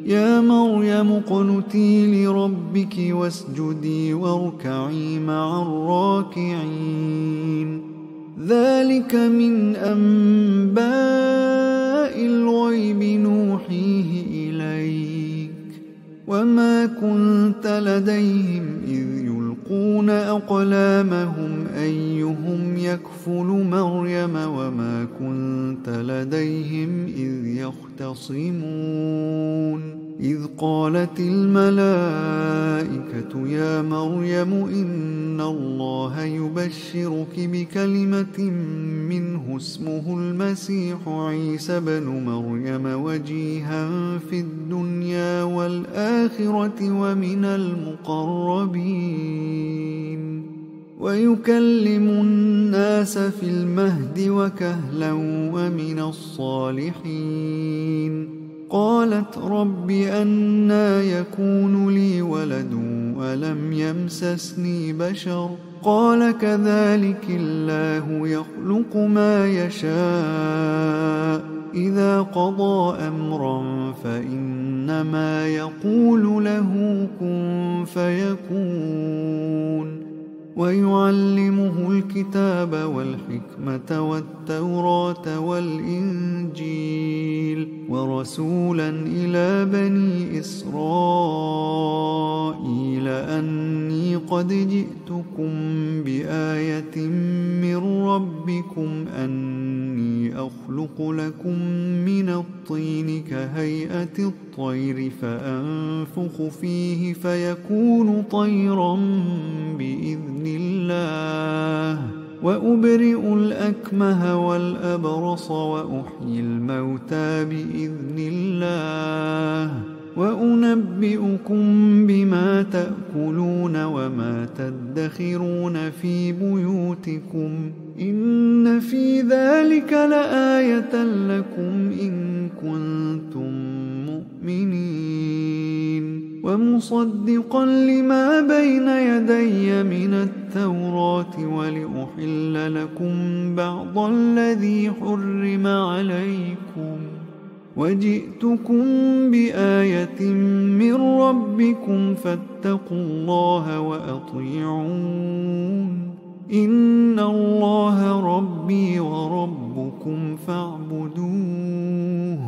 يا مريم اقنتي لربك واسجدي واركعي مع الراكعين. ذلك من أنباء الغيب نوحيه إليك وما كنت لديهم إذ يلقون أقلامهم أيهم يكفل مريم وما كنت لديهم إذ يختصمون. إذ قالت الملائكة يا مريم إن الله يبشرك بكلمة منه اسمه المسيح عيسى بن مريم وجيها في الدنيا والآخرة ومن المقربين ويكلم الناس في المهد وكهلا ومن الصالحين. قالت رب أنى يكون لي ولد ولم يمسسني بشر قال كذلك الله يخلق ما يشاء إذا قضى أمرا فإنما يقول له كن فيكون. ويعلمه الكتاب والحكمة والتوراة والإنجيل ورسولا إلى بني إسرائيل أني قد جئتكم بآية من ربكم أني أخلق لكم من الطين كهيئة الطير فأنفخ فيه فيكون طيرا بإذن الله وأبرئ الأكمه والأبرص وأحيي الموتى بإذن الله وأنبئكم بما تأكلون وما تدخرون في بيوتكم إن في ذلك لآية لكم إن كنتم مؤمنين. ومصدقا لما بين يدي من التوراة ولأحل لكم بعض الذي حرم عليكم وجئتكم بآية من ربكم فاتقوا الله وأطيعون. إن الله ربي وربكم فاعبدوه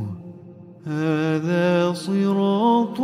هذا صراط